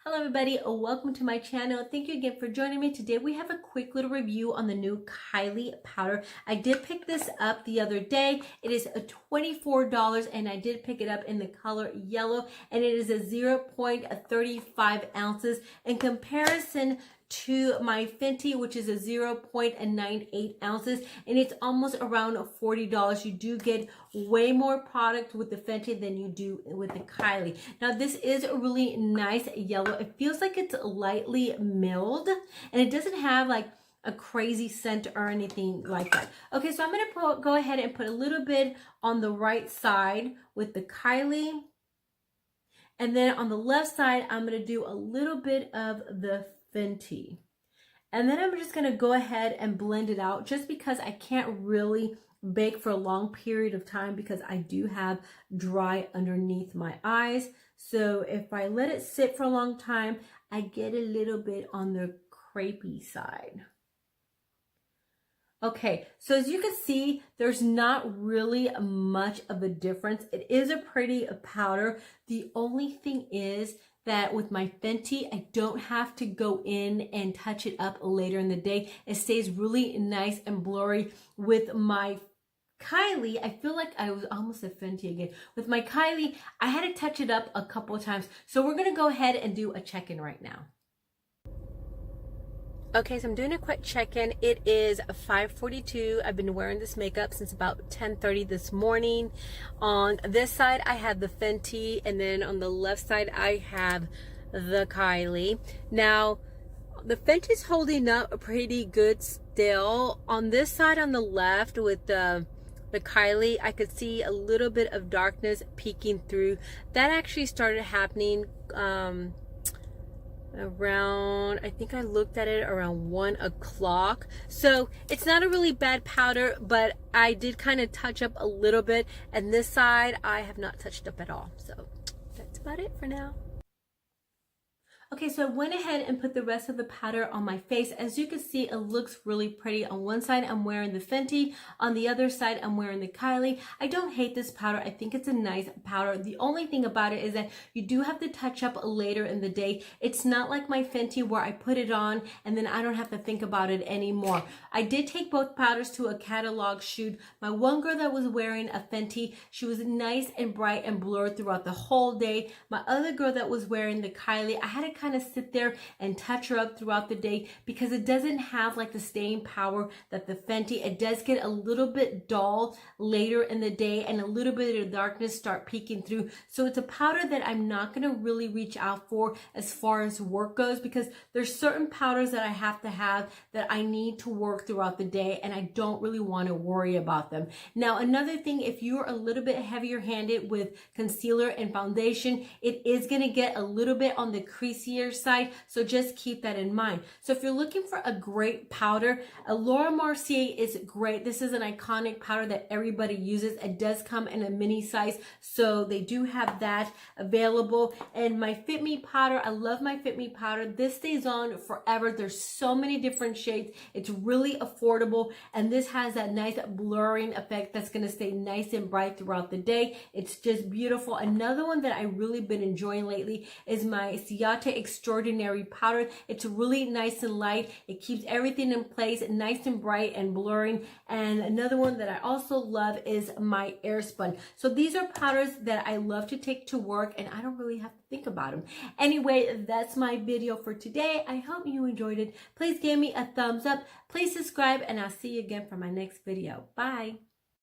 Hello everybody, welcome to my channel. Thank you again for joining me. Today we have a quick little review on the new Kylie powder. I did pick this up the other day. It is $24 and I did pick it up in the color yellow and it is a 0.35 ounces in comparison to my Fenty, which is a 0.98 ounces, and it's almost around $40. You do get way more product with the Fenty than you do with the Kylie. Now this is a really nice yellow. It feels like it's lightly milled and it doesn't have like a crazy scent or anything like that. Okay, so I'm gonna go ahead and put a little bit on the right side with the Kylie, and then on the left side I'm gonna do a little bit of the Fenty. And then I'm just going to go ahead and blend it out just because I can't really bake for a long period of time because I do have dry underneath my eyes. So if I let it sit for a long time, I get a little bit on the crepey side. Okay, so as you can see, there's not really much of a difference. It is a pretty powder. The only thing is that with my Fenty, I don't have to go in and touch it up later in the day. It stays really nice and blurry. With my Kylie, I feel like I was almost a Fenty again. With my Kylie, I had to touch it up a couple of times. So we're gonna go ahead and do a check-in right now. Okay, so I'm doing a quick check-in. It is 5:42. I've been wearing this makeup since about 10:30 this morning. On this side, I have the Fenty, and then on the left side, I have the Kylie. Now, the Fenty's holding up pretty good still. On this side, on the left, with the Kylie, I could see a little bit of darkness peeking through. That actually started happening around, I think I looked at it around 1 o'clock. So it's not a really bad powder, but I did kind of touch up a little bit, and this side I have not touched up at all. So that's about it for now. Okay, so I went ahead and put the rest of the powder on my face. As you can see, it looks really pretty. On one side, I'm wearing the Fenty. On the other side, I'm wearing the Kylie. I don't hate this powder. I think it's a nice powder. The only thing about it is that you do have to touch up later in the day. It's not like my Fenty where I put it on and then I don't have to think about it anymore. I did take both powders to a catalog shoot. My one girl that was wearing a Fenty, she was nice and bright and blurred throughout the whole day. My other girl that was wearing the Kylie, I had to kind of sit there and touch her up throughout the day because it doesn't have like the staying power that the Fenty. It does get a little bit dull later in the day and a little bit of darkness start peeking through. So it's a powder that I'm not going to really reach out for as far as work goes, because there's certain powders that I have to have that I need to work throughout the day and I don't really want to worry about them. Now, another thing, if you're a little bit heavier handed with concealer and foundation, it is going to get a little bit on the creasier side. So just keep that in mind. So if you're looking for a great powder, Laura Mercier is great. This is an iconic powder that everybody uses. It does come in a mini size, so they do have that available. And my Fit Me powder, I love my Fit Me powder. This stays on forever. There's so many different shades. It's really affordable, and this has that nice blurring effect that's going to stay nice and bright throughout the day. It's just beautiful. Another one that I really been enjoying lately is my Ciate Extraordinary powder. It's really nice and light. It keeps everything in place, nice and bright and blurring. And another one that I also love is my Airspun. So these are powders that I love to take to work and I don't really have to think about them. Anyway, that's my video for today. I hope you enjoyed it. Please give me a thumbs up. Please subscribe, and I'll see you again for my next video. Bye.